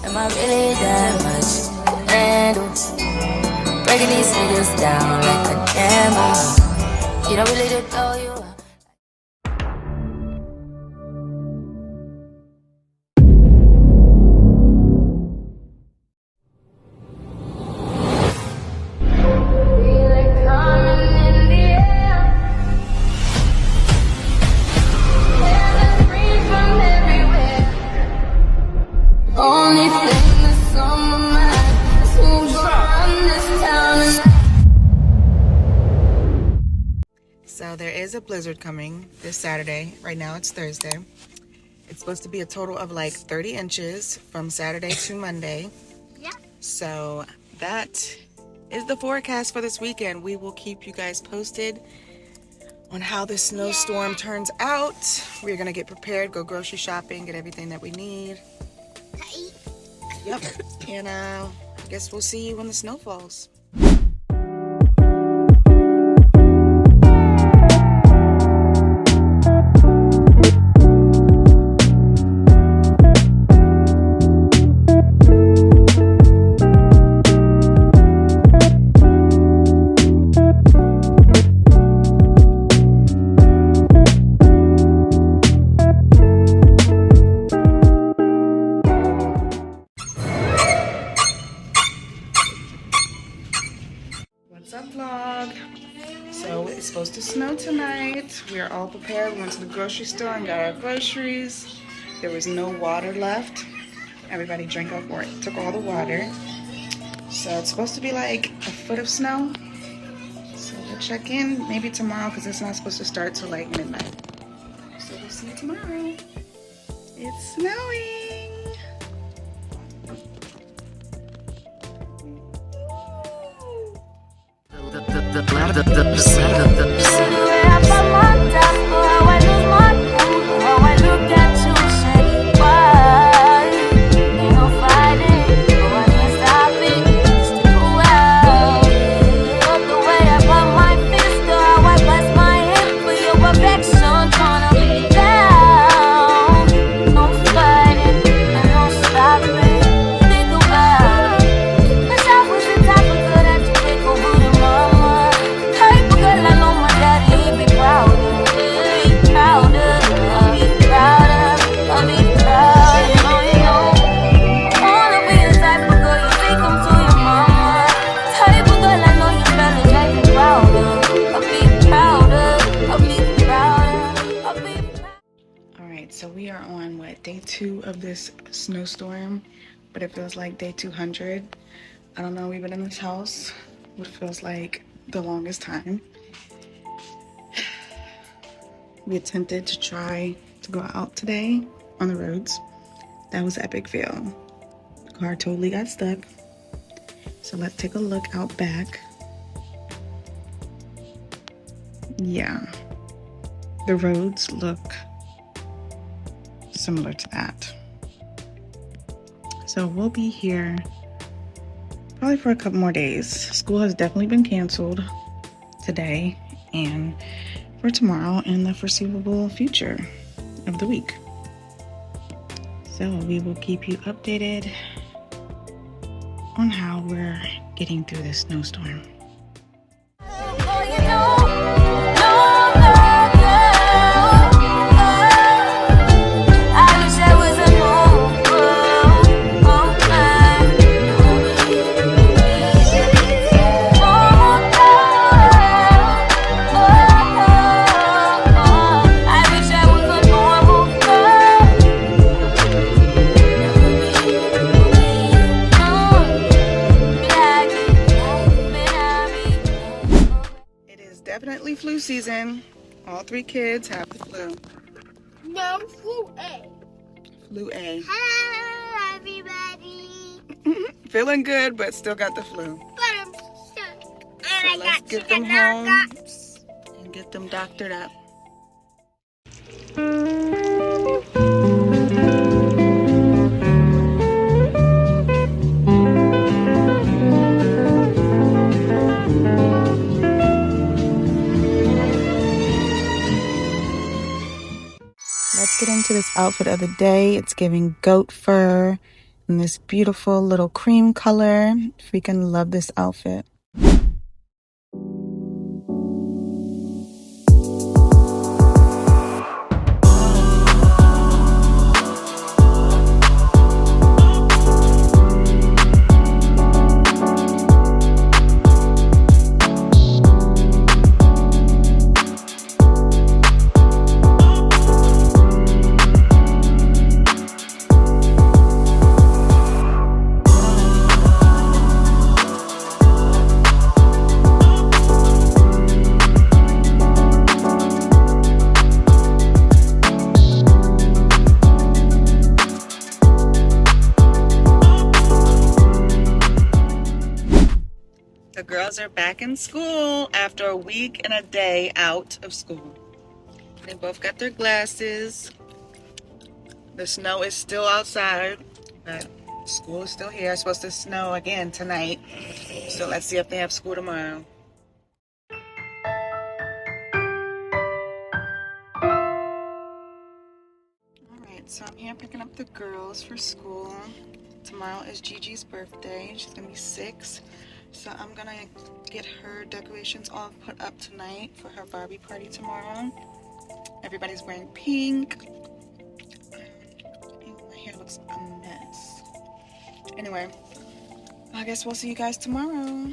Am I really that much to handle? Breaking these niggas down like a camel. You don't really to throw you up. So there is a blizzard coming this Saturday. Right now it's Thursday. It's supposed to be a total of like 30 inches from Saturday to Monday. Yeah. So that is the forecast for this weekend. We will keep you guys posted on how this snowstorm turns out. We're gonna get prepared, go grocery shopping, get everything that we need. Yep. And I guess we'll see you when the snow falls. What's up, vlog? So it's supposed to snow tonight. We are all prepared. We went to the grocery store and got our groceries. There was no water left. Everybody drank up or took all the water. So it's supposed to be like a foot of snow. So we'll check in maybe tomorrow because it's not supposed to start till like midnight. So we'll see you tomorrow. It's snowing. So we are on day 2 of this snowstorm, but it feels like day 200. I don't know, we've been in this house what feels like the longest time. We attempted to try to go out today on the roads. That was an epic fail. The car totally got stuck. So let's take a look out back. Yeah, the roads look similar to that. So we'll be here probably for a couple more days. School has definitely been canceled today and for tomorrow and the foreseeable future of the week. So we will keep you updated on how we're getting through this snowstorm. Definitely flu season. All 3 kids have the flu. No, flu A. Flu A. Hello, everybody. Feeling good, but still got the flu. But I'm sick. So let's get them home and get them doctored up. Let's get into this outfit of the day. It's giving goat fur, in this beautiful little cream color. Freaking love this outfit. The girls are back in school after a week and a day out of school. They both got their glasses. The snow is still outside, but school is still here. It's supposed to snow again tonight. So let's see if they have school tomorrow. Alright, so I'm here picking up the girls for school. Tomorrow is Gigi's birthday. She's gonna be 6. So I'm gonna get her decorations all put up tonight for her Barbie party tomorrow. Everybody's wearing pink. My hair looks a mess. Anyway, I guess we'll see you guys tomorrow.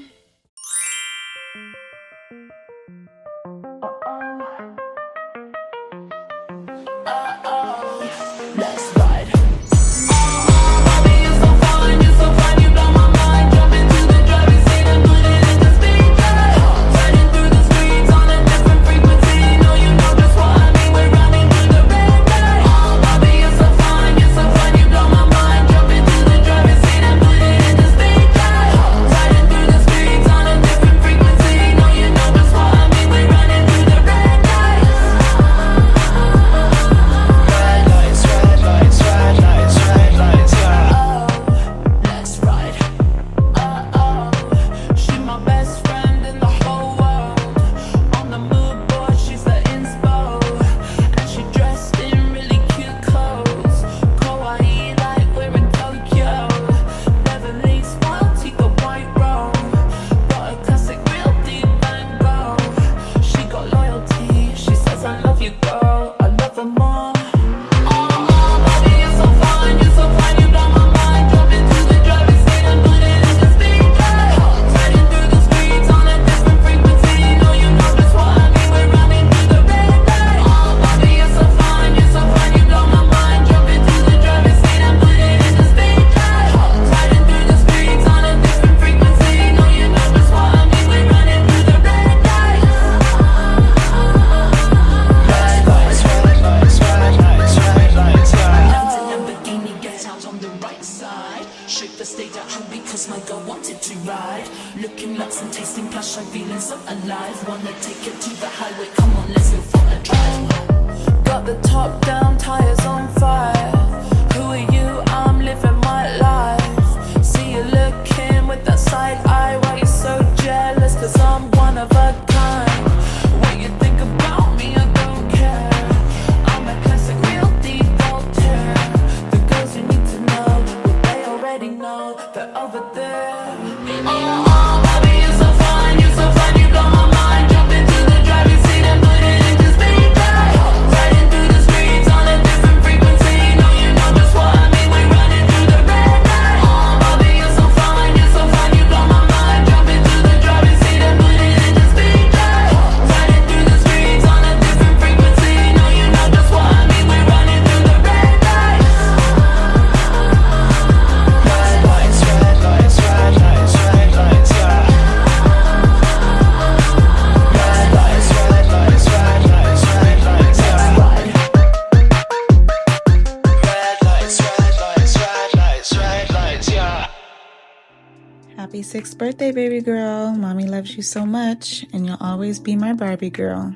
Happy 6th birthday, baby girl. Mommy loves you so much, and you'll always be my Barbie girl.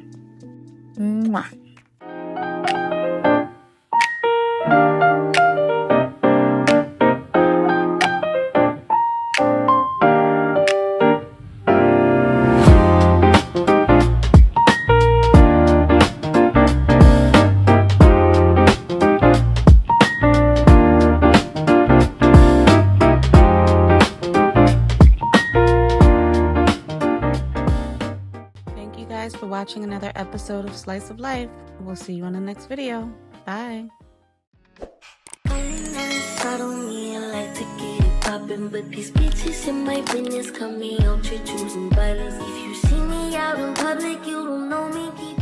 Mwah. guys for watching another episode of Slice of Life. We'll see you on the next video. Bye. I don't need like to get it poppin', but these bitches in my business call me ultra choosing violence. If you see me out in public, you don't know me.